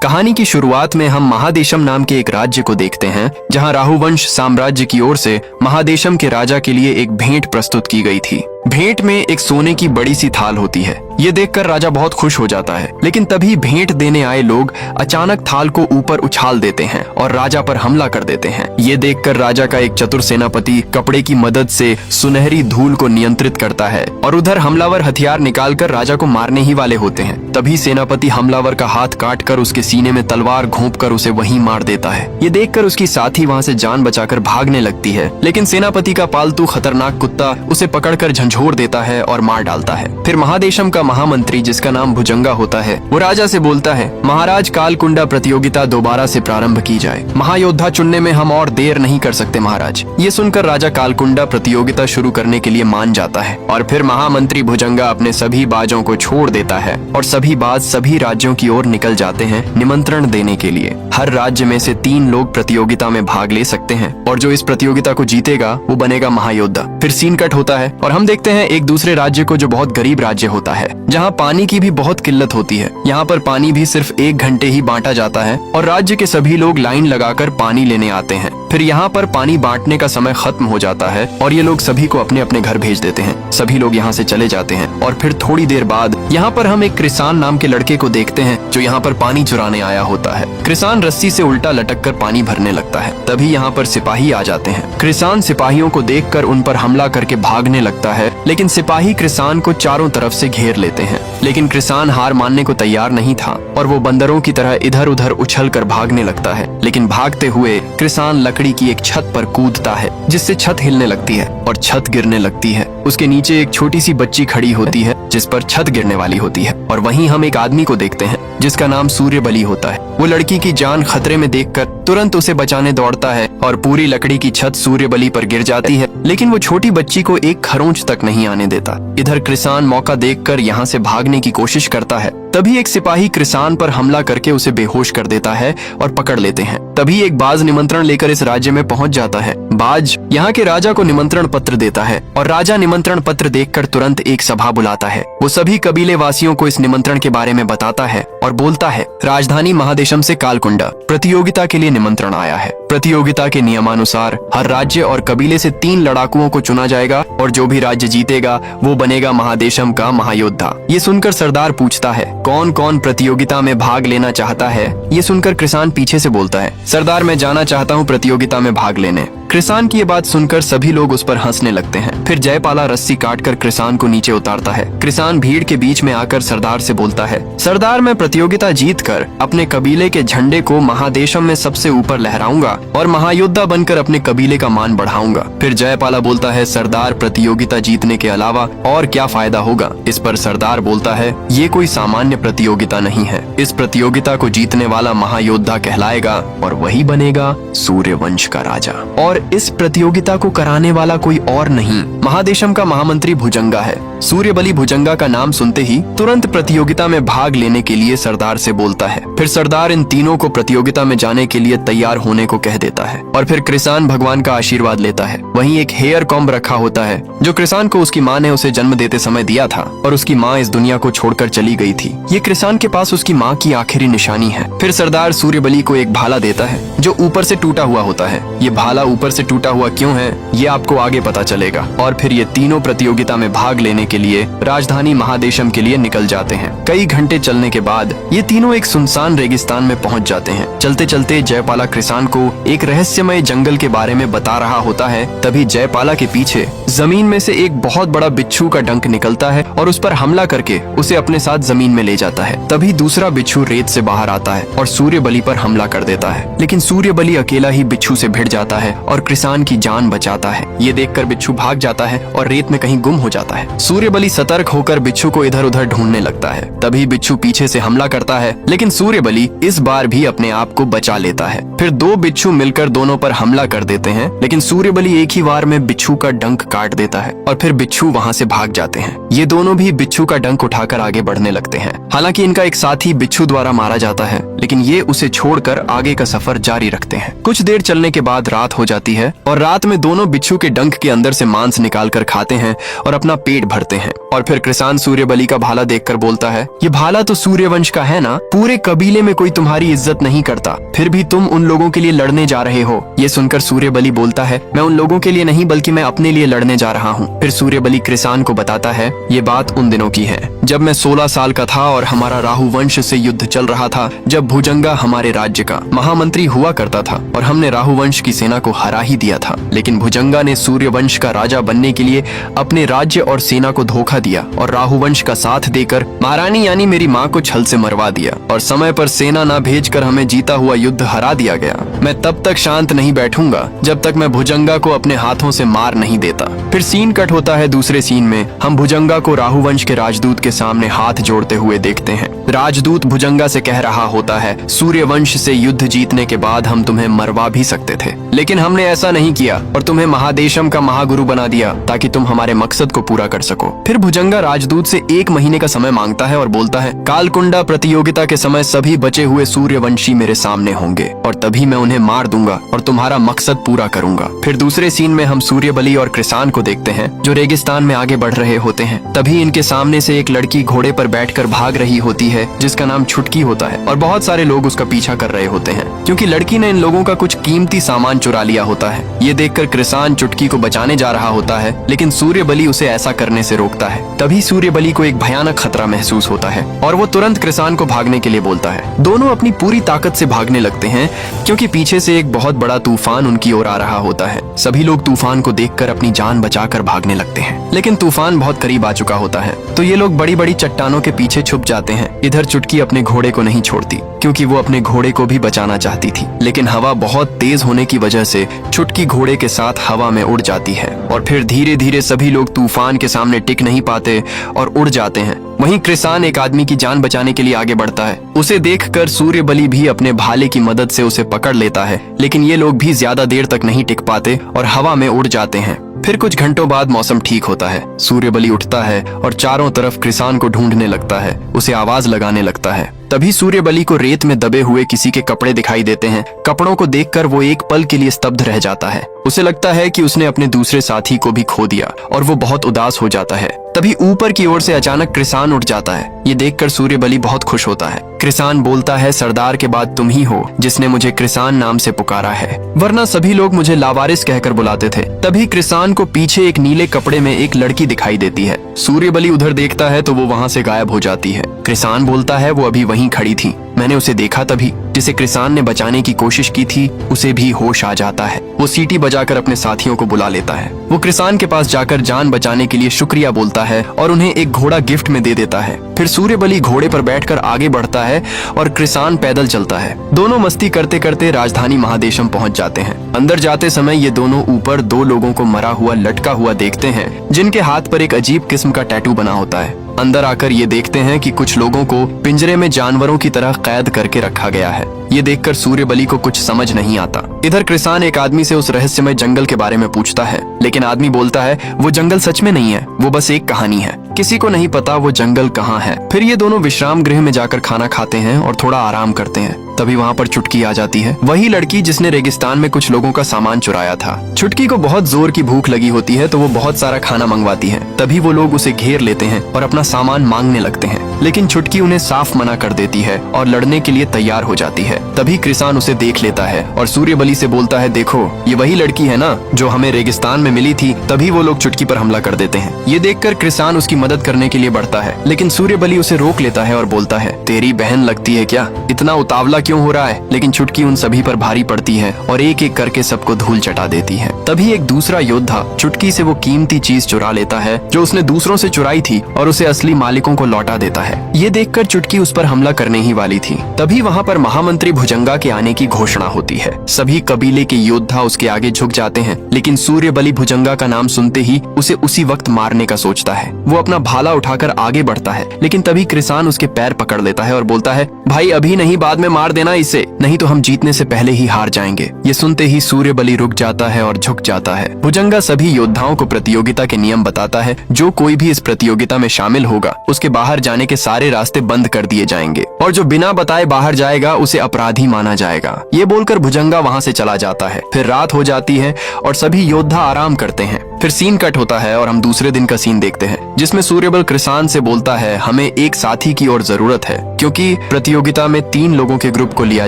कहानी की शुरुआत में हम महादेशम नाम के एक राज्य को देखते हैं, जहां राहुवंश साम्राज्य की ओर से महादेशम के राजा के लिए एक भेंट प्रस्तुत की गई थी। भेंट में एक सोने की बड़ी सी थाल होती है। ये देखकर राजा बहुत खुश हो जाता है, लेकिन तभी भेंट देने आए लोग अचानक थाल को ऊपर उछाल देते हैं और राजा पर हमला कर देते हैं। ये देखकर राजा का एक चतुर सेनापति कपड़े की मदद से सुनहरी धूल को नियंत्रित करता है और उधर हमलावर हथियार निकालकर राजा को मारने ही वाले होते हैं। तभी सेनापति हमलावर का हाथ काट कर उसके सीने में तलवार घोंपकर उसे वहीं मार देता है। ये देखकर उसकी साथी वहाँ से जान बचाकर भागने लगती है, लेकिन सेनापति का पालतू खतरनाक कुत्ता उसे पकड़कर झंझोर देता है और मार डालता है। फिर महादेशम का महामंत्री, जिसका नाम भुजंगा होता है, वो राजा से बोलता है, महाराज कालकुंडा प्रतियोगिता दोबारा से प्रारंभ की जाए। महायोद्धा चुनने में हम और देर नहीं कर सकते महाराज। ये सुनकर राजा कालकुंडा प्रतियोगिता शुरू करने के लिए मान जाता है और फिर महामंत्री भुजंगा अपने सभी बाजों को छोड़ देता है और सभी बाज सभी राज्यों की ओर निकल जाते हैं निमंत्रण देने के लिए। हर राज्य में से 3 लोग प्रतियोगिता में भाग ले सकते हैं और जो इस प्रतियोगिता को जीतेगा वो बनेगा महायोद्धा। फिर सीन कट होता है और हम देखते हैं एक दूसरे राज्य को, जो बहुत गरीब राज्य होता है, जहाँ पानी की भी बहुत किल्लत होती है। यहाँ पर पानी भी सिर्फ 1 घंटे ही बांटा जाता है और राज्य के सभी लोग लाइन लगाकर पानी लेने आते हैं। फिर यहाँ पर पानी बांटने का समय खत्म हो जाता है और ये लोग सभी को अपने अपने घर भेज देते हैं। सभी लोग यहाँ से चले जाते हैं और फिर थोड़ी देर बाद यहाँ पर हम एक कृसान नाम के लड़के को देखते हैं, जो यहाँ पर पानी चुराने आया होता है। कृसान रस्सी से उल्टा लटक कर पानी भरने लगता है। तभी यहाँ पर सिपाही आ जाते हैं। कृसान सिपाहियों को देखकर उन पर हमला करके भागने लगता है, लेकिन सिपाही कृसान को चारों तरफ से घेर लेते हैं। लेकिन कृसान हार मानने को तैयार नहीं था और वो बंदरों की तरह इधर उधर उछल कर भागने लगता है। लेकिन भागते हुए कृसान लकड़ी की एक छत पर कूदता है, जिससे छत हिलने लगती है और छत गिरने लगती है। उसके नीचे एक छोटी सी बच्ची खड़ी होती है, जिस पर छत गिरने वाली होती है। और वहीं हम एक आदमी को देखते हैं, जिसका नाम सूर्यबली होता है। वो लड़की की जान खतरे में देखकर तुरंत उसे बचाने दौड़ता है और पूरी लकड़ी की छत सूर्यबली पर गिर जाती है, लेकिन वो छोटी बच्ची को एक खरोंच तक नहीं आने देता। इधर कृसान मौका देखकर यहाँ से भागने की कोशिश करता है। तभी एक सिपाही कृसान पर हमला करके उसे बेहोश कर देता है और पकड़ लेते हैं। तभी एक बाज निमंत्रण लेकर इस राज्य में पहुंच जाता है। बाज यहाँ के राजा को निमंत्रण पत्र देता है और राजा निमंत्रण पत्र देखकर तुरंत एक सभा बुलाता है। वो सभी कबीले वासियों को इस निमंत्रण के बारे में बताता है और बोलता है, राजधानी महादेशम से कालकुंडा प्रतियोगिता के लिए निमंत्रण आया है। प्रतियोगिता के नियमानुसार हर राज्य और कबीले से 3 लड़ाकुओं को चुना जाएगा और जो भी राज्य जीतेगा वो बनेगा महादेशम का महायोद्धा। ये सुनकर सरदार पूछता है, कौन कौन प्रतियोगिता में भाग लेना चाहता है? ये सुनकर कृसान पीछे से बोलता है, सरदार मैं जाना चाहता हूँ प्रतियोगिता में भाग लेने। कृसान की ये बात सुनकर सभी लोग उस पर हंसने लगते हैं। फिर जयपाला रस्सी काटकर कृसान को नीचे उतारता है। कृसान भीड़ के बीच में आकर सरदार से बोलता है, सरदार मैं प्रतियोगिता जीतकर अपने कबीले के झंडे को महादेशम में सबसे ऊपर लहराऊंगा और महायोद्धा बनकर अपने कबीले का मान बढ़ाऊंगा। फिर जयपाला बोलता है, सरदार प्रतियोगिता जीतने के अलावा और क्या फायदा होगा? इस पर सरदार बोलता है, ये कोई सामान्य प्रतियोगिता नहीं है। इस प्रतियोगिता को जीतने वाला महायोद्धा कहलाएगा और वही बनेगा सूर्यवंश का राजा। और इस प्रतियोगिता को कराने वाला कोई और नहीं, महादेशम का महामंत्री भुजंगा है। सूर्यबली भुजंगा का नाम सुनते ही तुरंत प्रतियोगिता में भाग लेने के लिए सरदार से बोलता है। फिर सरदार इन तीनों को प्रतियोगिता में जाने के लिए तैयार होने को कह देता है और फिर कृसान भगवान का आशीर्वाद लेता है। वहीं एक हेयर कॉम्ब रखा होता है, जो कृसान को उसकी माँ ने उसे जन्म देते समय दिया था और उसकी माँ इस दुनिया को छोड़कर चली गई थी। ये कृसान के पास उसकी माँ की आखिरी निशानी है। फिर सरदार सूर्यबली को एक भाला देता है, जो ऊपर से टूटा हुआ होता है। ये भाला ऊपर से टूटा हुआ क्यों है, ये आपको आगे पता चलेगा। और फिर ये तीनों प्रतियोगिता में भाग लेने के लिए राजधानी महादेशम के लिए निकल जाते हैं। कई घंटे चलने के बाद ये तीनों एक सुनसान रेगिस्तान में पहुंच जाते हैं। चलते चलते जयपाला कृसान को एक रहस्यमय जंगल के बारे में बता रहा होता है। तभी जयपाला के पीछे जमीन में से एक बहुत बड़ा बिच्छू का डंक निकलता है और उस पर हमला करके उसे अपने साथ जमीन में ले जाता है। तभी दूसरा बिच्छू रेत से बाहर आता है और सूर्यबली पर हमला कर देता है, लेकिन सूर्यबली अकेला ही बिच्छू से भिड़ जाता है और कृसान की जान बचाता है। ये देखकर बिच्छू भाग जाता है और रेत में कहीं गुम हो जाता है। सूर्यबली सतर्क होकर बिच्छू को इधर उधर ढूंढने लगता है। तभी बिच्छू पीछे से हमला करता है, लेकिन सूर्यबली इस बार भी अपने आप को बचा लेता है। फिर 2 बिच्छू मिलकर दोनों पर हमला कर देते हैं, लेकिन सूर्यबली एक ही वार में बिच्छू का डंक काट देता है और फिर बिच्छू वहाँ से भाग जाते हैं। ये दोनों भी बिच्छू का डंक उठाकर आगे बढ़ने लगते हैं। हालांकि इनका एक साथी बिच्छू द्वारा मारा जाता है, लेकिन ये उसे छोड़कर आगे का सफर जारी रखते हैं। कुछ देर चलने के बाद रात हो जाती है और रात में दोनों बिच्छू के डंक के अंदर से मांस निकालकर खाते हैं और अपना पेट भरते हैं। और फिर कृसान सूर्यबली का भाला देखकर बोलता है, ये भाला तो सूर्यवंश का है ना, पूरे कबीले में कोई तुम्हारी इज्जत नहीं करता, फिर भी तुम उन लोगों के लिए लड़ने जा रहे हो। ये सुनकर सूर्यबली बोलता है, मैं उन लोगों के लिए नहीं बल्कि मैं अपने लिए लड़ने जा रहा हूँ। फिर सूर्यबली कृसान को बताता है, ये बात उन दिनों की है जब मैं 16 साल का था और हमारा राहु वंश से युद्ध चल रहा था, जब भुजंगा हमारे राज्य का महामंत्री हुआ करता था और हमने राहु वंश की सेना को हरा ही दिया था। लेकिन भुजंगा ने सूर्यवंश का राजा बनने के लिए अपने राज्य और सेना को धोखा दिया और राहु वंश का साथ देकर महारानी यानी मेरी माँ को छल से मरवा दिया और समय पर सेना न भेजकर हमें जीता हुआ युद्ध हरा दिया गया। मैं तब तक शांत नहीं बैठूंगा जब तक मैं भुजंगा को अपने हाथों से मार नहीं देता। फिर सीन कट होता है दूसरे सीन में। हम भुजंगा को राहु वंश के राजदूत के सामने हाथ जोड़ते हुए देखते हैं। राजदूत भुजंगा से कह रहा होता है, सूर्यवंश से युद्ध जीतने के बाद हम तुम्हें मरवा भी सकते थे, लेकिन हमने ऐसा नहीं किया और तुम्हें महादेशम का महागुरु बना दिया ताकि तुम हमारे मकसद को पूरा कर सको। फिर भुजंगा राजदूत से 1 महीने का समय मांगता है और बोलता है, कालकुंडा प्रतियोगिता के समय सभी बचे हुए सूर्यवंशी मेरे सामने होंगे और तभी मैं उन्हें मार दूंगा और तुम्हारा मकसद पूरा करूंगा। फिर दूसरे सीन में हम सूर्यबली और कृसान को देखते हैं जो रेगिस्तान में आगे बढ़ रहे होते हैं। तभी इनके सामने से एक लड़की घोड़े पर बैठकर भाग रही होती है जिसका नाम छुटकी होता है और बहुत सारे लोग उसका पीछा कर रहे होते हैं क्योंकि लड़की ने इन लोगों का कुछ कीमती सामान चुरा लिया होता है। ये देखकर कृसान चुटकी को बचाने जा रहा होता है, लेकिन सूर्यबली उसे ऐसा करने से रोकता है। तभी सूर्यबली को एक भयानक खतरा महसूस होता है और वो तुरंत कृसान को भागने के लिए बोलता है। दोनों अपनी पूरी ताकत से भागने लगते हैं क्योंकि पीछे से एक बहुत बड़ा तूफान उनकी ओर आ रहा होता है। सभी लोग तूफान को देखकर अपनी जान बचाकर भागने लगते हैं, लेकिन तूफान बहुत करीब आ चुका होता है तो ये लोग बड़ी बड़ी चट्टानों के पीछे छुप जाते हैं। इधर चुटकी अपने घोड़े को नहीं छोड़ती क्योंकि वो अपने घोड़े को भी बचाना चाहती थी, लेकिन हवा बहुत तेज होने की वजह से चुटकी घोड़े के साथ हवा में उड़ जाती है और फिर धीरे धीरे सभी लोग तूफान के सामने टिक नहीं पाते और उड़ जाते हैं। वहीं कृसान एक आदमी की जान बचाने के लिए आगे बढ़ता है। उसे देखकर सूर्यबली भी अपने भाले की मदद से उसे पकड़ लेता है, लेकिन ये लोग भी ज्यादा देर तक नहीं टिक पाते और हवा में उड़ जाते हैं। फिर कुछ घंटों बाद मौसम ठीक होता है। सूर्यबली उठता है और चारों तरफ कृसान को ढूंढने लगता है, उसे आवाज लगाने लगता है। तभी सूर्यबली को रेत में दबे हुए किसी के कपड़े दिखाई देते हैं। कपड़ों को देखकर वो एक पल के लिए स्तब्ध रह जाता है। उसे लगता है कि उसने अपने दूसरे साथी को भी खो दिया और वो बहुत उदास हो जाता है। तभी ऊपर की ओर से अचानक कृसान उठ जाता है। ये देखकर सूर्यबली बहुत खुश होता है। कृसान बोलता है, सरदार के बाद तुम ही हो जिसने मुझे कृसान नाम से पुकारा है, वरना सभी लोग मुझे लावारिस कहकर बुलाते थे। तभी कृसान को पीछे एक नीले कपड़े में एक लड़की दिखाई देती है। सूर्यबली उधर देखता है तो वो वहाँ से गायब हो जाती है। कृसान बोलता है, वो अभी वहीं खड़ी थी, मैंने उसे देखा तभी। जिसे कृसान ने बचाने की कोशिश की थी उसे भी होश आ जाता है। वो सीटी बजाकर अपने साथियों को बुला लेता है। वो कृसान के पास जाकर जान बचाने के लिए शुक्रिया बोलता है और उन्हें एक घोड़ा गिफ्ट में दे देता है। फिर सूर्यबली घोड़े पर बैठकर आगे बढ़ता है और कृसान पैदल चलता है। दोनों मस्ती करते करते राजधानी महादेशम पहुंच जाते हैं। अंदर जाते समय ये दोनों ऊपर 2 लोगों को मरा हुआ लटका हुआ देखते हैं जिनके हाथ पर एक अजीब किस्म का टैटू बना होता है। अंदर आकर ये देखते हैं कि कुछ लोगों को पिंजरे में जानवरों की तरह कैद करके रखा गया है। ये देखकर सूर्यबली को कुछ समझ नहीं आता। इधर कृसान एक आदमी से उस रहस्यमय जंगल के बारे में पूछता है, लेकिन आदमी बोलता है वो जंगल सच में नहीं है, वो बस एक कहानी है, किसी को नहीं पता वो जंगल कहाँ है। फिर ये दोनों विश्राम गृह में जाकर खाना खाते हैं और थोड़ा आराम करते हैं। तभी वहाँ पर चुटकी आ जाती है, वही लड़की जिसने रेगिस्तान में कुछ लोगों का सामान चुराया था। चुटकी को बहुत जोर की भूख लगी होती है तो वो बहुत सारा खाना मंगवाती है। तभी वो लोग उसे घेर लेते हैं और अपना सामान मांगने लगते हैं, लेकिन चुटकी उन्हें साफ मना कर देती है और लड़ने के लिए तैयार हो जाती है। तभी कृसान उसे देख लेता है और सूर्यबली से बोलता है, देखो ये वही लड़की है ना जो हमें रेगिस्तान में मिली थी। तभी वो लोग चुटकी पर हमला कर देते हैं। ये देखकर कृसान उसकी मदद करने के लिए बढ़ता है, लेकिन सूर्यबली उसे रोक लेता है और बोलता है, तेरी बहन लगती है क्या, इतना उतावला क्यों हो रहा है। लेकिन चुटकी उन सभी पर भारी पड़ती है और एक एक करके सबको धूल चटा देती है। तभी एक दूसरा योद्धा चुटकी से वो कीमती चीज चुरा लेता है जो उसने दूसरों से चुराई थी और उसे असली मालिकों को लौटा देता है। ये देखकर चुटकी उस पर हमला करने ही वाली थी। तभी वहाँ पर महामंत्री भुजंगा के आने की घोषणा होती है। सभी कबीले के योद्धा उसके आगे झुक जाते हैं, लेकिन सूर्यबली भुजंगा का नाम सुनते ही उसे उसी वक्त मारने का सोचता है। वो अपना भाला उठाकर आगे बढ़ता है, लेकिन तभी कृसान उसके पैर पकड़ लेता है और बोलता है, भाई अभी नहीं, बाद में मार देना इसे, नहीं तो हम जीतने से पहले ही हार जाएंगे। ये सुनते ही सूर्यबली रुक जाता है और झुक जाता है। भुजंगा सभी योद्धाओं को प्रतियोगिता के नियम बताता है। जो कोई भी इस प्रतियोगिता में शामिल होगा उसके बाहर जाने के सारे रास्ते बंद कर दिए जाएंगे और जो बिना बताए बाहर जाएगा उसे अपराधी माना जाएगा। ये बोलकर भुजंगा वहाँ से चला जाता है। फिर रात हो जाती है और सभी योद्धा आराम करते हैं। फिर सीन कट होता है और हम दूसरे दिन का सीन देखते हैं, जिसमें सूर्यबल कृसान से बोलता है हमें एक साथी की और जरूरत है, क्योंकि प्रतियोगिता में 3 लोगों के ग्रुप को लिया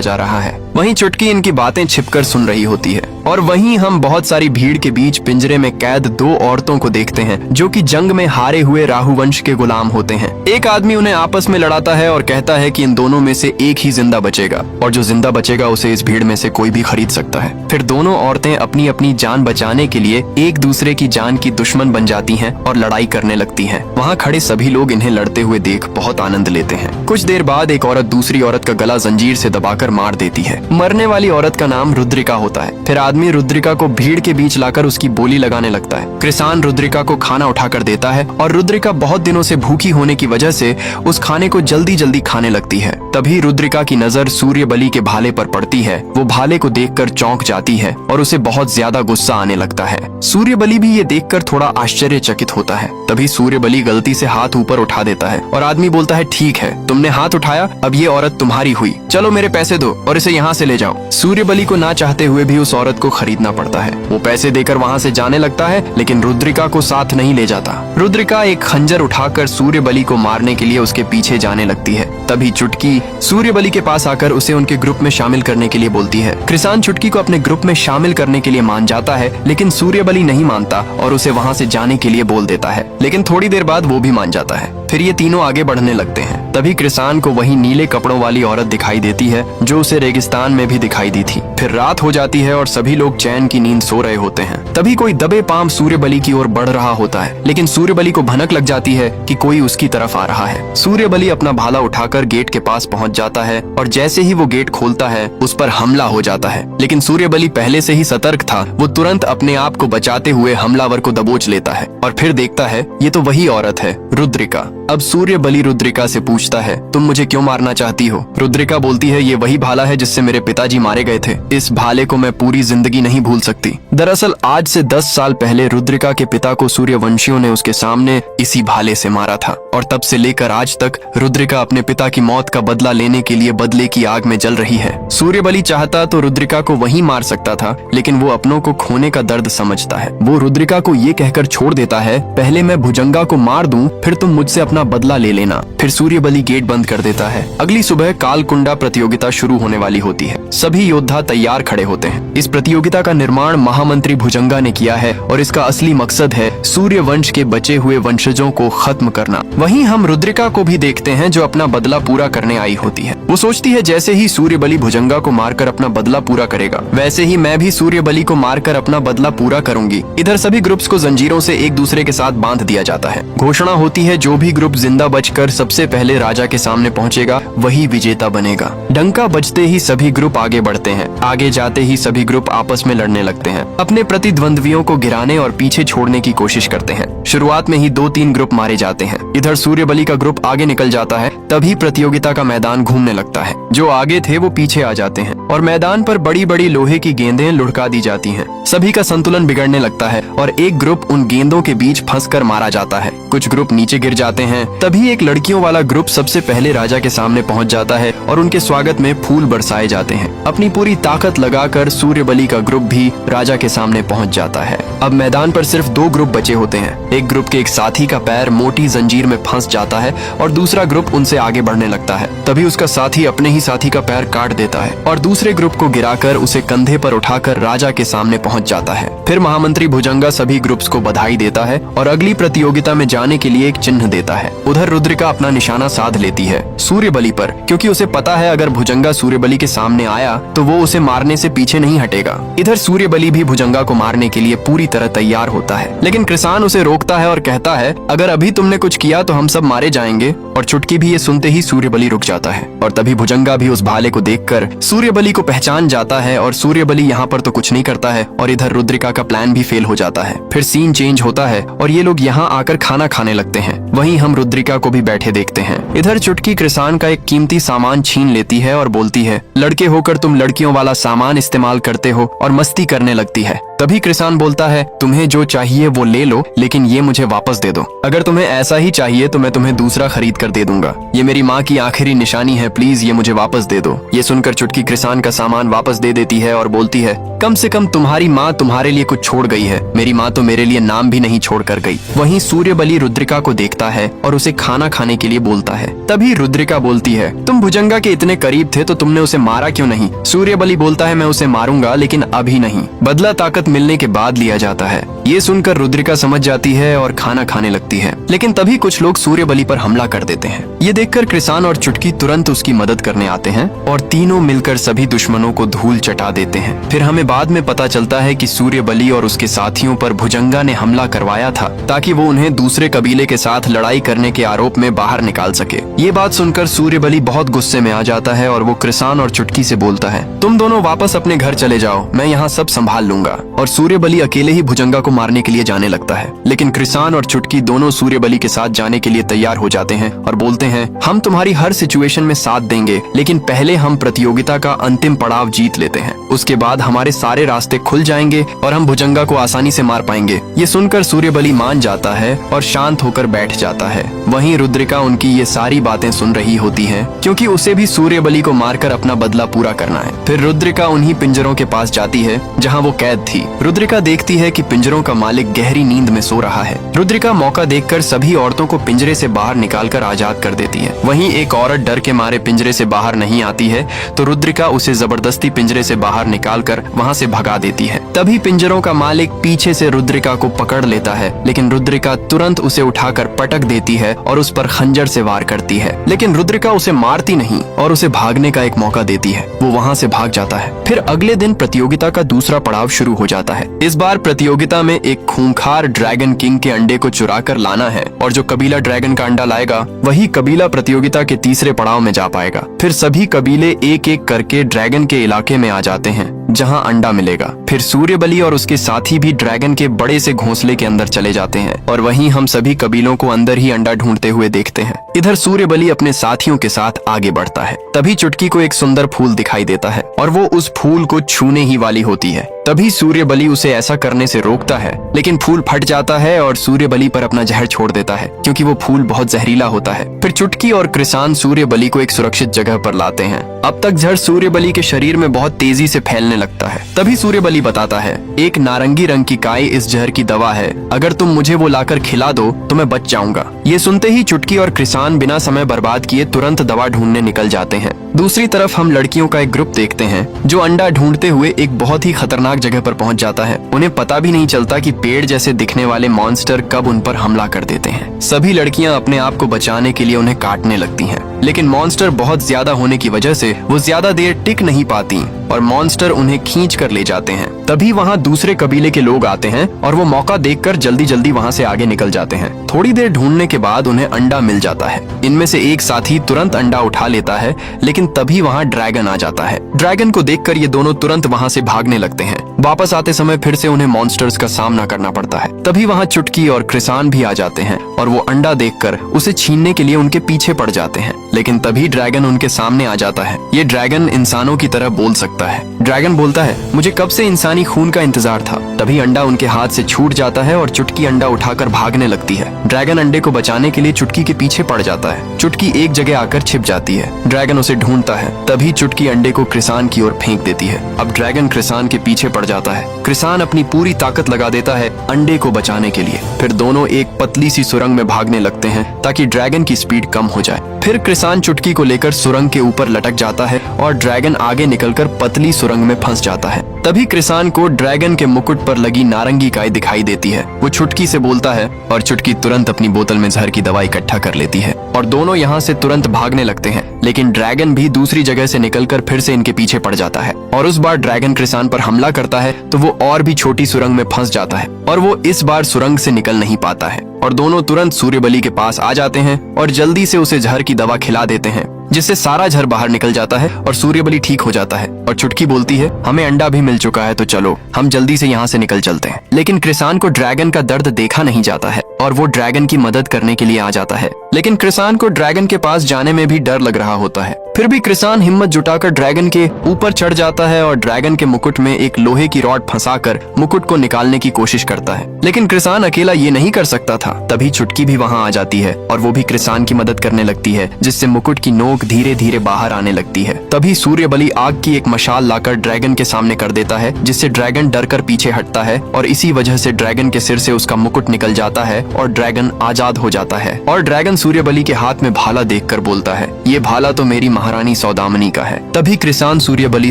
जा रहा है। वहीं चुटकी इनकी बातें छिपकर सुन रही होती है और वहीं हम बहुत सारी भीड़ के बीच पिंजरे में कैद 2 औरतों को देखते हैं जो कि जंग में हारे हुए राहुवंश के गुलाम होते हैं। एक आदमी उन्हें आपस में लड़ाता है और कहता है कि इन दोनों में से एक ही जिंदा बचेगा और जो जिंदा बचेगा उसे इस भीड़ में से कोई भी खरीद सकता है। फिर दोनों औरतें अपनी अपनी जान बचाने के लिए एक दूसरे की जान की दुश्मन बन जाती हैं और लड़ाई करने लगती हैं। वहाँ खड़े सभी लोग इन्हें लड़ते हुए देख बहुत आनंद लेते हैं। कुछ देर बाद एक औरत दूसरी औरत का गला जंजीर से दबाकर मार देती है। मरने वाली औरत का नाम रुद्रिका होता है। फिर आदमी रुद्रिका को भीड़ के बीच लाकर उसकी बोली लगाने लगता है। कृसान रुद्रिका को खाना उठाकर देता है और रुद्रिका बहुत दिनों से भूखी होने की वजह से उस खाने को जल्दी जल्दी खाने लगती है। तभी रुद्रिका की नजर सूर्यबली के भाले पर पड़ती है। वो भाले को देखकर चौंक जाती है और उसे बहुत ज्यादा गुस्सा आने लगता है। सूर्यबली भी ये देखकर थोड़ा आश्चर्यचकित होता है। तभी सूर्यबली गलती से हाथ ऊपर उठा देता है और आदमी बोलता है ठीक है, तुमने हाथ उठाया, अब ये औरत तुम्हारी हुई, चलो मेरे पैसे दो और इसे यहाँ से ले जाओ। सूर्यबली को ना चाहते हुए भी उस औरत को खरीदना पड़ता है। वो पैसे देकर वहाँ से जाने लगता है, लेकिन रुद्रिका को साथ नहीं ले जाता। रुद्रिका एक खंजर उठाकर सूर्यबली को मारने के लिए उसके पीछे जाने लगती है। तभी चुटकी सूर्यबली के पास आकर उसे उनके ग्रुप में शामिल करने के लिए बोलती है। कृसान चुटकी को अपने ग्रुप में शामिल करने के लिए मान जाता है, लेकिन सूर्यबली नहीं मानता और उसे वहाँ से जाने के लिए बोल देता है। लेकिन थोड़ी देर बाद वो भी मान जाता है। फिर ये तीनों आगे बढ़ने लगते हैं। तभी कृसान को वही नीले कपड़ों वाली औरत दिखाई देती है जो उसे रेगिस्तान में भी दिखाई दी थी। फिर रात हो जाती है और सभी लोग चैन की नींद सो रहे होते हैं। तभी कोई दबे पांव सूर्यबली की ओर बढ़ रहा होता है, लेकिन सूर्यबली को भनक लग जाती है कि कोई उसकी तरफ आ रहा है। सूर्यबली अपना भाला उठाकर गेट के पास पहुंच जाता है और जैसे ही वो गेट खोलता है उस पर हमला हो जाता है। लेकिन सूर्यबली पहले से ही सतर्क था। वो तुरंत अपने आप को बचाते हुए हमलावर को दबोच लेता है और फिर देखता है ये तो वही औरत है, रुद्रिका। अब सूर्यबली रुद्रिका से पूछता है तुम मुझे क्यों मारना चाहती हो? रुद्रिका बोलती है ये वही भाला है जिससे मेरे पिताजी मारे गए थे। इस भाले को मैं पूरी जिंदगी नहीं भूल सकती। दरअसल आज से 10 साल पहले रुद्रिका के पिता को सूर्यवंशियों ने उसके सामने इसी भाले से मारा था और तब से लेकर आज तक रुद्रिका अपने पिता की मौत का बदला लेने के लिए बदले की आग में जल रही है। सूर्यबली चाहता तो रुद्रिका को वहीं मार सकता था, लेकिन वो अपनों को खोने का दर्द समझता है। वो रुद्रिका को ये कहकर छोड़ देता है पहले मैं भुजंगा को मार दूं, फिर तुम मुझसे अपना बदला ले लेना। फिर सूर्यबली गेट बंद कर देता है। अगली सुबह कालकुंडा प्रतियोगिता शुरू होने वाली होती है। सभी योद्धा तैयार खड़े होते हैं। इस प्रतियोगिता का निर्माण महामंत्री भुजंगा ने किया है और इसका असली मकसद है सूर्यवंश के बचे हुए वंशजों को खत्म करना। वहीं हम रुद्रिका को भी देखते हैं जो अपना बदला पूरा करने आई होती है। वो सोचती है जैसे ही सूर्यबली भुजंगा को मारकर अपना बदला पूरा करेगा, वैसे ही मैं भी सूर्यबली को मारकर अपना बदला पूरा करूंगी। इधर सभी ग्रुप्स को जंजीरों से एक दूसरे के साथ बांध दिया जाता है। घोषणा होती है जो भी ग्रुप जिंदा बचकर सबसे पहले राजा के सामने पहुंचेगा वही विजेता बनेगा। डंका बजते ही सभी ग्रुप आगे बढ़ते हैं। आगे जाते ही सभी ग्रुप आपस में लड़ने लगते हैं, अपने प्रतिद्वंद्वियों को गिराने और पीछे छोड़ने की कोशिश करते हैं। शुरुआत में ही 2-3 ग्रुप मारे जाते हैं। इधर सूर्यबली का ग्रुप आगे निकल जाता है। तभी प्रतियोगिता का मैदान घूमने लगता है। जो आगे थे वो पीछे आ जाते हैं और मैदान पर बड़ी बड़ी लोहे की गेंदें लुढ़का दी जाती हैं। सभी का संतुलन बिगड़ने लगता है और एक ग्रुप उन गेंदों के बीच फंसकर मारा जाता है। कुछ ग्रुप नीचे गिर जाते हैं। तभी एक लड़कियों वाला ग्रुप सबसे पहले राजा के सामने पहुंच जाता है और उनके स्वागत में फूल बरसाए जाते हैं। अपनी पूरी ताकत लगाकर सूर्यबली का ग्रुप भी राजा के सामने पहुंच जाता है। अब मैदान पर सिर्फ 2 ग्रुप बचे होते हैं। एक ग्रुप के एक साथी का पैर मोटी जंजीर में फंस जाता है और दूसरा ग्रुप उनसे आगे बढ़ने लगता है। तभी उसका साथी अपने ही साथी का पैर काट देता है और दूसरे ग्रुप को गिराकर उसे कंधे पर उठाकर राजा के सामने पहुंच जाता है। फिर महामंत्री भुजंगा सभी ग्रुप्स को बधाई देता है और अगली प्रतियोगिता में जाने के लिए एक चिन्ह देता है। उधर रुद्रिका अपना निशाना साध लेती है सूर्यबली पर, क्योंकि उसे पता है अगर भुजंगा सूर्यबली के सामने आया तो वो उसे मारने से पीछे नहीं हटेगा। इधर सूर्यबली भी भुजंगा को मारने के लिए पूरी तरह तैयार होता है, लेकिन कृसान उसे रोकता है और कहता है अगर अभी तुमने कुछ किया तो हम सब मारे जाएंगे। और चुटकी भी ये सुनते ही सूर्यबली रुक जाता है और तभी भुजंगा भी उस भाले को देखकर सूर्यबली को पहचान जाता है और सूर्यबली यहाँ पर तो कुछ नहीं करता है और इधर रुद्रिका का प्लान भी फेल हो जाता है। फिर सीन चेंज होता है और ये लोग यहाँ आकर खाना खाने लगते हैं। वहीं हम रुद्रिका को भी बैठे देखते हैं। इधर चुटकी कृषान का एक कीमती सामान छीन लेती है और बोलती है, लड़के होकर तुम लड़कियों वाला सामान इस्तेमाल करते हो और मस्ती करने लगती है। तभी कृषान बोलता है, तुम्हें जो चाहिए वो ले लो, लेकिन ये मुझे वापस दे दो। अगर तुम्हें ऐसा ही चाहिए तो मैं तुम्हें दूसरा खरीद कर दे दूंगा। ये मेरी माँ की आखिरी निशानी है, प्लीज ये मुझे वापस दे दो। ये सुनकर चुटकी कृषान का सामान वापस दे देती है और बोलती है, कम से कम तुम्हारी माँ तुम्हारे लिए कुछ छोड़ गई है, मेरी माँ तो मेरे लिए नाम भी नहीं छोड़ कर गई। वहीं सूर्यबली रुद्रिका को देखता है और उसे खाना खाने के लिए बोलता है। तभी रुद्रिका बोलती है, तुम भुजंगा के इतने करीब थे तो तुमने उसे मारा क्यों नहीं? सूर्यबली बोलता है, मैं उसे मारूंगा लेकिन अभी नहीं, बदला ताकत मिलने के बाद लिया जाता है। ये सुनकर रुद्रिका समझ जाती है और खाना खाने लगती है, लेकिन तभी कुछ लोग सूर्यबली पर हमला कर देते हैं। ये देखकर कृषान और चुटकी तुरंत उसकी मदद करने आते हैं और तीनों मिलकर सभी दुश्मनों को धूल चटा देते हैं। फिर हमें बाद में पता चलता है कि सूर्यबली और उसके साथियों पर भुजंगा ने हमला करवाया था ताकि वो उन्हें दूसरे कबीले के साथ लड़ाई करने के आरोप में बाहर निकाल सके। ये बात सुनकर सूर्यबली बहुत गुस्से में आ जाता है और वो कृषान और चुटकी से बोलता है, तुम दोनों वापस अपने घर चले जाओ, मैं यहाँ सब संभाल लूंगा। और सूर्यबली अकेले ही भुजंगा को मारने के लिए जाने लगता है, लेकिन कृषान और चुटकी दोनों सूर्यबली के साथ जाने के लिए तैयार हो जाते हैं और बोलते हैं, हम तुम्हारी हर सिचुएशन में साथ देंगे, लेकिन पहले हम प्रतियोगिता का अंतिम पड़ाव जीत लेते हैं, उसके बाद हमारे सारे रास्ते खुल जाएंगे और हम भुजंगा को आसानी से मार पाएंगे। ये सुनकर सूर्यबली मान जाता है और शांत होकर बैठ जाता है। वहीं रुद्रिका उनकी ये सारी बातें सुन रही होती है, क्योंकि उसे भी सूर्यबली को मारकर अपना बदला पूरा करना है। फिर रुद्रिका उन्हीं पिंजरों के पास जाती है जहाँ वो कैद थी। रुद्रिका देखती है कि पिंजरों का मालिक गहरी नींद में सो रहा है। रुद्रिका मौका देखकर सभी औरतों को पिंजरे से बाहर निकालकर आजाद कर देती है। वहीं एक औरत डर के मारे पिंजरे से बाहर नहीं आती है तो रुद्रिका उसे जबरदस्ती पिंजरे से बाहर निकालकर वहां से भगा देती है। तभी पिंजरों का मालिक पीछे से रुद्रिका को पकड़ लेता है, लेकिन रुद्रिका तुरंत उसे उठाकर पटक देती है और उस पर खंजर से वार करती है। लेकिन रुद्रिका उसे मारती नहीं और उसे भागने का एक मौका देती है। वो वहाँ से भाग जाता है। फिर अगले दिन प्रतियोगिता का दूसरा पड़ाव शुरू हो जाता है। इस बार प्रतियोगिता में एक खूंखार ड्रैगन किंग के अंडे को चुरा कर लाना है और जो कबीला ड्रैगन का अंडा लाएगा वही कबीला प्रतियोगिता के तीसरे पड़ाव में जा पाएगा। फिर सभी कबीले एक एक करके ड्रैगन के इलाके में आ जाते हैं जहां अंडा मिलेगा। फिर सूर्यबली और उसके साथी भी ड्रैगन के बड़े से घोंसले के अंदर चले जाते हैं और वहीं हम सभी कबीलों को अंदर ही अंडा ढूंढते हुए देखते हैं। इधर सूर्यबली अपने साथियों के साथ आगे बढ़ता है। तभी चुटकी को एक सुंदर फूल दिखाई देता है और वो उस फूल को छूने ही वाली होती है। तभी सूर्यबली उसे ऐसा करने से रोकता है, लेकिन फूल फट जाता है और सूर्यबली पर अपना जहर छोड़ देता है, क्योंकि वो फूल बहुत जहरीला होता है। फिर चुटकी और कृषान सूर्यबली को एक सुरक्षित जगह पर लाते हैं। अब तक जहर सूर्यबली के शरीर में बहुत तेजी से फैलने लगता है। तभी सूर्यबली बताता है, एक नारंगी रंग की काई इस जहर की दवा है, अगर तुम मुझे वो लाकर खिला दो तो मैं बच जाऊंगा। ये सुनते ही चुटकी और कृषान बिना समय बर्बाद किए तुरंत दवा ढूंढने निकल जाते हैं। दूसरी तरफ हम लड़कियों का एक ग्रुप देखते हैं जो अंडा ढूंढते हुए एक बहुत ही खतरनाक जगह पर पहुंच जाता है। उन्हें पता भी नहीं चलता कि पेड़ जैसे दिखने वाले मॉन्स्टर कब उन पर हमला कर देते हैं। सभी लड़कियां अपने आप को बचाने के लिए उन्हें काटने लगती हैं, लेकिन मॉन्स्टर बहुत ज्यादा होने की वजह से वो ज्यादा देर टिक नहीं पाती और मॉन्स्टर उन्हें खींच कर ले जाते हैं। तभी वहाँ दूसरे कबीले के लोग आते हैं और वो मौका देखकर जल्दी जल्दी वहाँ से आगे निकल जाते हैं। थोड़ी देर ढूंढने के बाद उन्हें अंडा मिल जाता है। इनमें से एक साथी तुरंत अंडा उठा लेता है, लेकिन तभी वहाँ ड्रैगन आ जाता है। ड्रैगन को देखकर ये दोनों तुरंत वहाँ से भागने लगते हैं। वापस आते समय फिर से उन्हें मॉन्स्टर्स का सामना करना पड़ता है। तभी वहाँ चुटकी और कृषान भी आ जाते हैं और वो अंडा देखकर उसे छीनने के लिए उनके पीछे पड़ जाते हैं, लेकिन तभी ड्रैगन उनके सामने आ जाता है। ये ड्रैगन इंसानों की तरह बोल सकता है। ड्रैगन बोलता है, मुझे कब से इंसानी खून का इंतजार था। तभी अंडा उनके हाथ से छूट जाता है और चुटकी अंडा उठाकर भागने लगती है। ड्रैगन अंडे को बचाने के लिए चुटकी के पीछे पड़ जाता है। चुटकी एक जगह आकर छिप जाती है। ड्रैगन उसे ढूंढता है। तभी चुटकी अंडे को कृषान की ओर फेंक देती है। अब ड्रैगन कृषान के पीछे पड़ जाता है। कृषान अपनी पूरी ताकत लगा देता है अंडे को बचाने के लिए। फिर दोनों एक पतली सी सुरंग में भागने लगते हैं ताकि ड्रैगन की स्पीड कम हो जाए। फिर कृषान चुटकी को लेकर सुरंग के ऊपर लटक जाता है और ड्रैगन आगे निकलकर पतली सुरंग में फंस जाता है। तभी कृषान को ड्रैगन के मुकुट पर लगी नारंगी काई दिखाई देती है। वो चुटकी से बोलता है और चुटकी तुरंत अपनी बोतल में जहर की दवा इकट्ठा कर लेती है और दोनों यहाँ से तुरंत भागने लगते हैं। लेकिन ड्रैगन भी दूसरी जगह से निकलकर फिर से इनके पीछे पड़ जाता है और उस बार ड्रैगन कृषान पर हमला करता है तो वो और भी छोटी सुरंग में फंस जाता है और वो इस बार सुरंग से निकल नहीं पाता है और दोनों तुरंत सूर्यबली के पास आ जाते हैं और जल्दी से उसे जहर की दवा खिला देते हैं। जिससे सारा जहर बाहर निकल जाता है और सूर्यबली ठीक हो जाता है। और चुटकी बोलती है, हमें अंडा भी मिल चुका है, तो चलो हम जल्दी से यहाँ से निकल चलते हैं। लेकिन कृसान को ड्रैगन का दर्द देखा नहीं जाता है और वो ड्रैगन की मदद करने के लिए आ जाता है। लेकिन कृसान को ड्रैगन के पास जाने में भी डर लग रहा होता है। फिर भी कृसान हिम्मत जुटाकर ड्रैगन के ऊपर चढ़ जाता है और ड्रैगन के मुकुट में एक लोहे की रॉड फंसाकर मुकुट को निकालने की कोशिश करता है। लेकिन कृसान अकेला ये नहीं कर सकता था। तभी चुटकी भी वहाँ आ जाती है और वो भी कृसान की मदद करने लगती है, जिससे मुकुट की नोक धीरे धीरे बाहर आने लगती है। तभी सूर्यबली आग की एक मशाल लाकर ड्रैगन के सामने कर देता है, जिससे ड्रैगन डरकर पीछे हटता है और इसी वजह से ड्रैगन के सिर से उसका मुकुट निकल जाता है और ड्रैगन आजाद हो जाता है। और ड्रैगन सूर्यबली के हाथ में भाला देखकर बोलता है, ये भाला तो मेरी महारानी सौदामनी का है। तभी कृसान सूर्यबली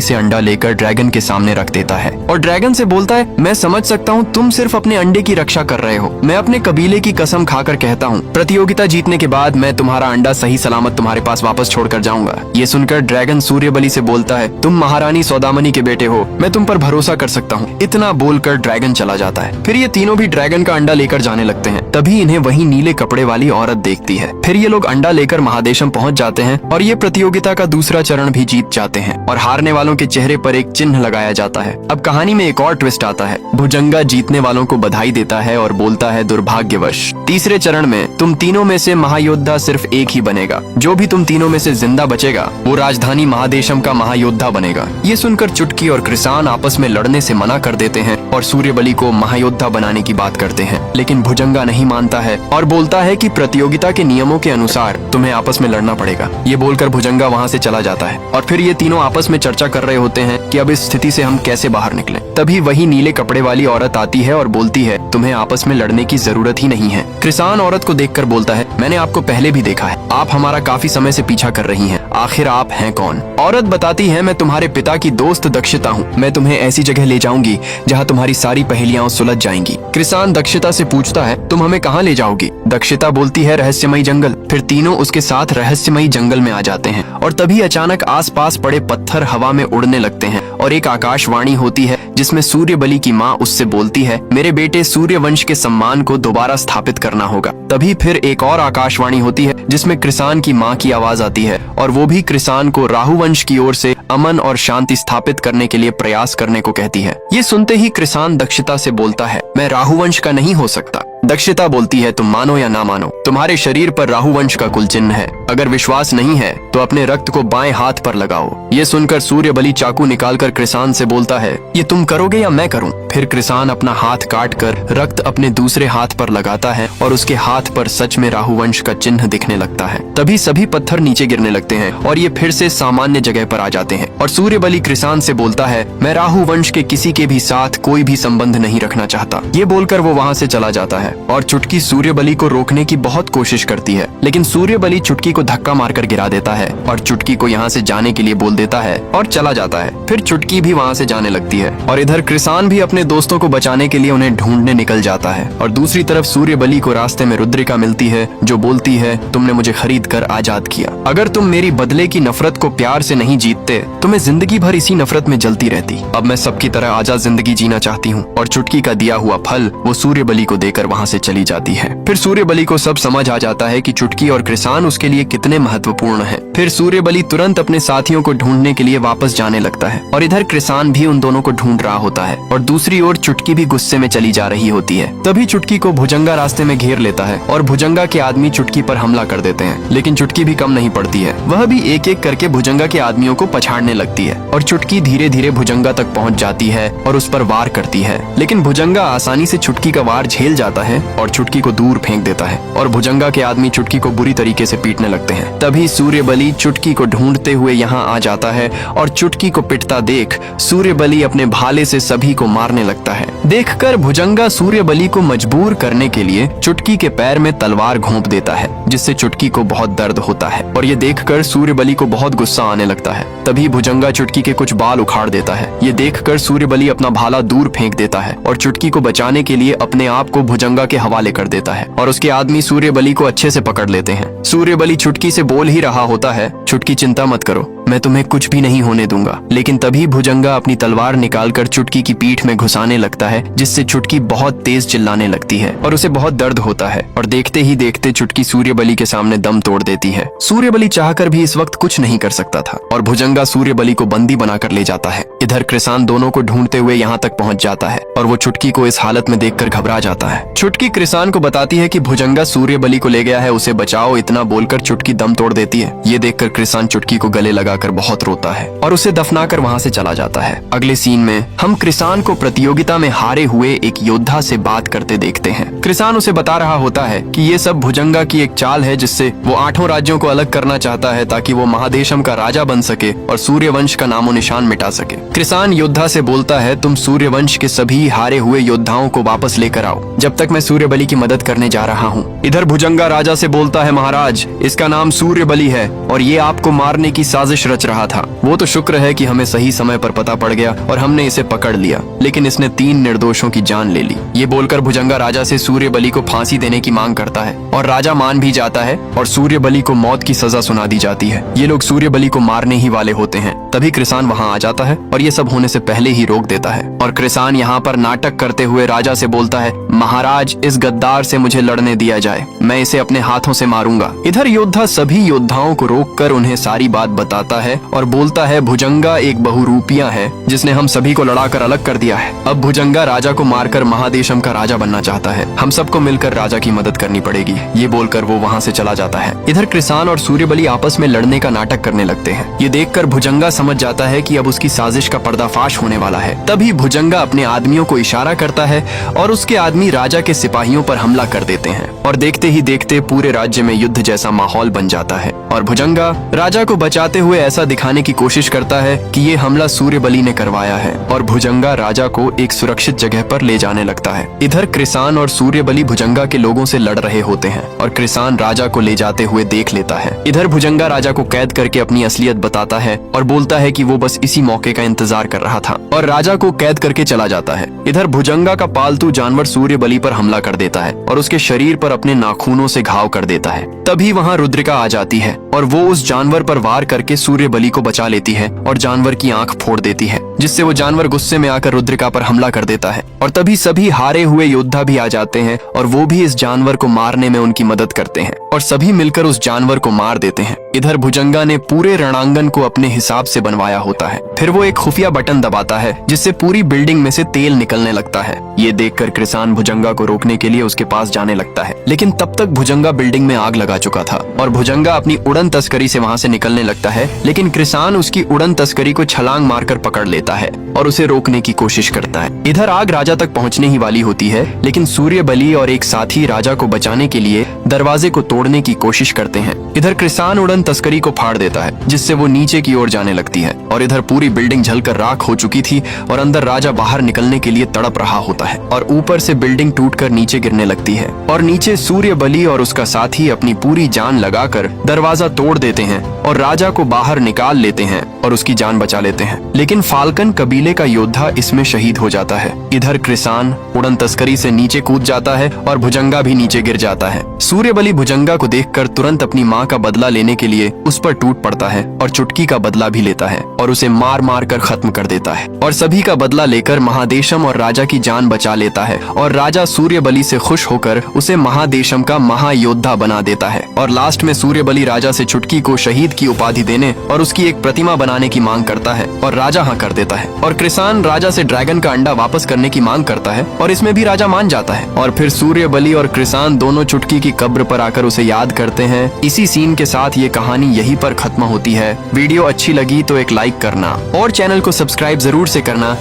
से अंडा लेकर ड्रैगन के सामने रख देता है और ड्रैगन से बोलता है, मैं समझ सकता हूँ तुम सिर्फ अपने अंडे की रक्षा कर रहे हो। मैं अपने कबीले की कसम खाकर कहता हूँ, प्रतियोगिता जीतने के बाद मैं तुम्हारा अंडा सही सलामत तुम्हारे पास वापस छोड़कर जाऊंगा। ये सुनकर ड्रैगन सूर्यबली से बोलता है, तुम महारानी सौदामनी के बेटे हो, मैं तुम पर भरोसा कर सकता हूँ। इतना बोलकर ड्रैगन चला जाता है। फिर ये तीनों भी ड्रैगन का अंडा लेकर जाने लगते हैं। तभी इन्हें वही नीले कपड़े वाली औरत देखती है। फिर ये लोग अंडा लेकर महादेशम पहुंच जाते हैं और ये प्रतियोगिता का दूसरा चरण भी जीत जाते हैं और हारने वालों के चेहरे पर एक चिन्ह लगाया जाता है। अब कहानी में एक और ट्विस्ट आता है। भुजंगा जीतने वालों को बधाई देता है और बोलता है, दुर्भाग्यवश तीसरे चरण में तुम तीनों में से महायोद्धा सिर्फ एक ही बनेगा। जो भी तुम तीनों में से जिंदा बचेगा वो राजधानी महादेशम का महायोद्धा बनेगा। ये सुनकर चुटकी और कृसान आपस में लड़ने से मना कर देते हैं और सूर्यबली को महायोद्धा बनाने की बात करते हैं। लेकिन भुजंगा नहीं मानता है और बोलता है कि प्रतियोगिता के नियमों के अनुसार तुम्हें आपस में लड़ना पड़ेगा। ये बोलकर भुजंगा वहाँ से चला जाता है और फिर ये तीनों आपस में चर्चा कर रहे होते हैं कि अब इस स्थिति से हम कैसे बाहर निकलें। तभी वही नीले कपड़े वाली औरत आती है और बोलती है, तुम्हें आपस में लड़ने की जरूरत ही नहीं है। कृसान औरत को देखकर बोलता है, मैंने आपको पहले भी देखा है, आप हमारा काफी समय से पीछा कर रही हैं। आखिर आप हैं कौन? औरत बताती है, मैं तुम्हारे पिता की दोस्त दक्षता हूँ। मैं तुम्हें ऐसी जगह ले जाऊंगी जहाँ तुम्हारी सारी पहेलियां सुलझ जाएंगी। कृसान दक्षता से पूछता है, तुम हमें कहाँ ले जाओगी? दक्षता बोलती है, रहस्यमयी जंगल। फिर तीनों उसके साथ रहस्यमयी जंगल में आ जाते हैं और तभी अचानक आसपास पड़े पत्थर हवा में उड़ने लगते हैं और एक आकाशवाणी होती है जिसमें सूर्यबली की माँ उससे बोलती है, मेरे बेटे सूर्यवंश के सम्मान को दोबारा स्थापित करना होगा। तभी फिर एक और आकाशवाणी होती है जिसमें कृसान की माँ की आवाज आती है और वो भी कृसान को राहुवंश की ओर से अमन और शांति स्थापित करने के लिए प्रयास करने को कहती है। ये सुनते ही कृसान दक्षता से बोलता है, मैं राहुवंश का नहीं हो सकता। दक्षता बोलती है, तुम मानो या ना मानो, तुम्हारे शरीर पर राहुवंश का कुल चिन्ह है। अगर विश्वास नहीं है तो अपने रक्त को बाएं हाथ पर लगाओ। ये सुनकर सूर्यबली चाकू निकालकर कृसान से बोलता है, ये तुम करोगे या मैं करूं? फिर कृसान अपना हाथ काट कर रक्त अपने दूसरे हाथ पर लगाता है और उसके हाथ पर सच में राहुवंश का चिन्ह दिखने लगता है। तभी सभी पत्थर नीचे गिरने लगते हैं और ये फिर से सामान्य जगह पर आ जाते हैं और सूर्यबली कृसान से बोलता है, मैं राहुवंश के किसी के भी साथ कोई भी संबंध नहीं रखना चाहता। ये बोलकर वो वहाँ से चला जाता है और चुटकी सूर्यबली को रोकने की बहुत कोशिश करती है, लेकिन सूर्यबली चुटकी को धक्का मारकर गिरा देता है और चुटकी को यहाँ से जाने के लिए बोल देता है और चला जाता है। फिर चुटकी भी वहाँ से जाने लगती है और इधर कृसान भी अपने दोस्तों को बचाने के लिए उन्हें ढूंढने निकल जाता है और दूसरी तरफ सूर्यबली को रास्ते में रुद्रिका मिलती है जो बोलती है, तुमने मुझे खरीद कर आजाद किया। अगर तुम मेरी बदले की नफरत को प्यार से नहीं जीतते तो मैं जिंदगी भर इसी नफरत में जलती रहती। अब मैं सबकी तरह आजाद जिंदगी जीना चाहती हूँ। और चुटकी का दिया हुआ फल वो सूर्यबली को देकर वहाँ से चली जाती है। फिर सूर्यबली को सब समझ आ जाता है कि चुटकी और कृसान उसके लिए कितने महत्वपूर्ण हैं। फिर सूर्यबली तुरंत अपने साथियों को ढूंढने के लिए वापस जाने लगता है और इधर कृसान भी उन दोनों को ढूंढ रहा होता है और दूसरी ओर चुटकी भी गुस्से में चली जा रही होती है। तभी चुटकी को भुजंगा रास्ते में घेर लेता है और भुजंगा के आदमी चुटकी पर हमला कर देते हैं, लेकिन चुटकी भी कम नहीं पड़ती है। वह भी एक एक करके भुजंगा के आदमियों को पछाड़ने लगती है और चुटकी धीरे धीरे भुजंगा तक पहुंच जाती है और उस पर वार करती है, लेकिन भुजंगा आसानी से चुटकी का वार झेल जाता है और चुटकी को दूर फेंक देता है और भुजंगा के आदमी चुटकी को बुरी तरीके से पीटने लगते हैं। तभी सूर्यबली चुटकी को ढूंढते हुए यहाँ आ जाता है और चुटकी को पिटता देख सूर्यबली अपने भाले से सभी को मारने लगता है। देखकर भुजंगा सूर्यबली को मजबूर करने के लिए चुटकी के पैर में तलवार घोंप देता है, जिससे चुटकी को बहुत दर्द होता है और ये देखकर सूर्यबली को बहुत गुस्सा आने लगता है। तभी भुजंगा चुटकी के कुछ बाल उखाड़ देता है। ये देखकर सूर्यबली अपना भाला दूर फेंक देता है और चुटकी को बचाने के लिए अपने आप को भुजंगा के हवाले कर देता है और उसके आदमी सूर्यबली को अच्छे से पकड़ लेते हैं। सूर्यबली चुटकी से बोल ही रहा होता है, चुटकी चिंता मत करो, मैं तुम्हें कुछ भी नहीं होने दूंगा। लेकिन तभी भुजंगा अपनी तलवार निकालकर चुटकी की पीठ में घुसाने लगता है, जिससे चुटकी बहुत तेज चिल्लाने लगती है और उसे बहुत दर्द होता है। और देखते ही देखते चुटकी सूर्यबली के सामने दम तोड़ देती है। सूर्यबली चाहकर भी इस वक्त कुछ नहीं कर सकता था और भुजंगा सूर्यबली को बंदी बनाकर ले जाता है। इधर कृसान दोनों को ढूंढते हुए यहाँ तक पहुँच जाता है और वो चुटकी को इस हालत में देखकर घबरा जाता है। चुटकी कृसान को बताती है कि भुजंगा सूर्यबली को ले गया है, उसे बचाओ। इतना बोलकर चुटकी दम तोड़ देती है। ये देखकर कृसान चुटकी को गले लगाकर बहुत रोता है और उसे दफनाकर वहाँ से चला जाता है। अगले सीन में हम कृसान को प्रतियोगिता में हारे हुए एक योद्धा से बात करते देखते हैं। कृसान उसे बता रहा होता है कि ये सब भुजंगा की एक चाल है, जिससे वो 8 राज्यों को अलग करना चाहता है ताकि वो महादेशम का राजा बन सके और सूर्यवंश का नामो निशान मिटा सके। कृसान योद्धा से बोलता है, तुम सूर्यवंश के सभी हारे हुए योद्धाओं को वापस लेकर आओ, जब तक मैं सूर्यबली की मदद करने जा रहा हूँ। इधर भुजंगा राजा से बोलता है, महाराज, इसका नाम सूर्यबली है और ये आपको मारने की साजिश रच रहा था। वो तो शुक्र है कि हमें सही समय पर पता पड़ गया और हमने इसे पकड़ लिया, लेकिन इसने 3 निर्दोषों की जान ले ली। ये बोलकर भुजंगा राजा से सूर्यबली को फांसी देने की मांग करता है और राजा मान भी जाता है और सूर्यबली को मौत की सजा सुना दी जाती है। ये लोग सूर्यबली को मारने ही वाले होते हैं। तभी कृसान वहाँ आ जाता है और ये सब होने से पहले ही रोक देता है। और कृसान यहाँ पर नाटक करते हुए राजा से बोलता है, महाराज, इस गद्दार से मुझे लड़ने दिया जाए, मैं इसे अपने हाथों से मारूंगा। इधर योद्धा सभी योद्धाओं को रोककर उन्हें सारी बात बताता है और बोलता है, भुजंगा एक बहुरूपिया है जिसने हम सभी को लड़ाकर अलग कर दिया है। अब भुजंगा राजा को मारकर महादेशम का राजा बनना चाहता है। हम सबको मिलकर राजा की मदद करनी पड़ेगी। ये बोलकर वो वहाँ से चला जाता है। इधर कृसान और सूर्यबली आपस में लड़ने का नाटक करने लगते हैं। ये देखकर भुजंगा समझ जाता है कि अब उसकी साजिश का पर्दाफाश होने वाला है। तभी भुजंगा अपने आदमियों को इशारा करता है और उसके आदमी राजा के सिपाहियों पर हमला कर देते हैं और देखते ही देखते पूरे राज्य में युद्ध जैसा माहौल बन जाता है। और भुजंगा राजा को बचाते हुए ऐसा दिखाने की कोशिश करता है कि ये हमला सूर्यबली ने करवाया है और भुजंगा राजा को एक सुरक्षित जगह पर ले जाने लगता है। इधर कृसान और सूर्यबली भुजंगा के लोगों से लड़ रहे होते हैं और कृसान राजा को ले जाते हुए देख लेता है। इधर भुजंगा राजा को कैद करके अपनी असलियत बताता है और बोलता है कि वो बस इसी मौके का इंतजार कर रहा था और राजा को कैद करके चला जाता है। इधर भुजंगा का पालतू जानवर सूर्यबली पर हमला कर देता है और उसके शरीर पर अपने नाखूनों से घाव कर देता है। तभी वहाँ रुद्रिका आ जाती है और वो उस जानवर पर वार करके सूर्यबली को बचा लेती है और जानवर की आंख फोड़ देती है, जिससे वो जानवर गुस्से में आकर रुद्रिका पर हमला कर देता है। और तभी सभी हारे हुए योद्धा भी आ जाते हैं और वो भी इस जानवर को मारने में उनकी मदद करते हैं और सभी मिलकर उस जानवर को मार देते हैं। इधर भुजंगा ने पूरे रणांगन को अपने हिसाब से बनवाया होता है। फिर वो एक खुफिया बटन दबाता है जिससे पूरी बिल्डिंग में से तेल निकलने लगता है। ये देखकर कृसान भुजंगा को रोकने के लिए उसके पास जाने लगता है, लेकिन तब तक भुजंगा बिल्डिंग में आग लगा चुका था और भुजंगा अपनी उड़न तस्करी से वहाँ से निकलने लगता है। लेकिन कृसान उसकी उड़न तस्करी को छलांग मारकर पकड़ लेता है और उसे रोकने की कोशिश करता है। इधर आग राजा तक पहुँचने ही वाली होती है, लेकिन सूर्यबली और एक साथी राजा को बचाने के लिए दरवाजे को तोड़ने की कोशिश करते हैं। इधर कृसान उड़न तस्करी को फाड़ देता है, जिससे वो नीचे की ओर जाने लगती है और इधर पूरी बिल्डिंग जलकर राख हो चुकी थी और अंदर राजा बाहर निकलने के लिए तड़प रहा होता है और ऊपर से बिल्डिंग टूटकर नीचे गिरने लगती है और नीचे सूर्यबली और उसका साथी अपनी पूरी जान लगाकर दरवाजा तोड़ देते हैं और राजा को बाहर निकाल लेते हैं और उसकी जान बचा लेते हैं। लेकिन फाल्कन कबीले का योद्धा इसमें शहीद हो जाता है। इधर कृसान उड़न तस्करी से नीचे कूद जाता है और भुजंगा भी नीचे गिर जाता है। सूर्यबली भुजंगा को देखकर तुरंत अपनी माँ का बदला लेने के लिए उस पर टूट पड़ता है और चुटकी का बदला भी लेता है और उसे मार मार कर खत्म कर देता है और सभी का बदला लेकर महादेशम और राजा की जान बचा लेता है और राजा सूर्यबली से खुश होकर उसे महादेशम का महायोद्धा बना देता है। और लास्ट में सूर्यबली राजा से चुटकी को शहीद की उपाधि देने और उसकी एक प्रतिमा बनाने की मांग करता है और राजा हाँ कर देता है। और कृसान राजा से ड्रैगन का अंडा वापस करने की मांग करता है और इसमें भी राजा मान जाता है। और फिर सूर्यबली और कृसान दोनों चुटकी की कब्र पर आकर उसे याद करते हैं। इसी सीन के साथ ये कहानी यहीं पर खत्म होती है। वीडियो अच्छी लगी तो एक लाइक करना और चैनल को सब्सक्राइब जरूर से करना।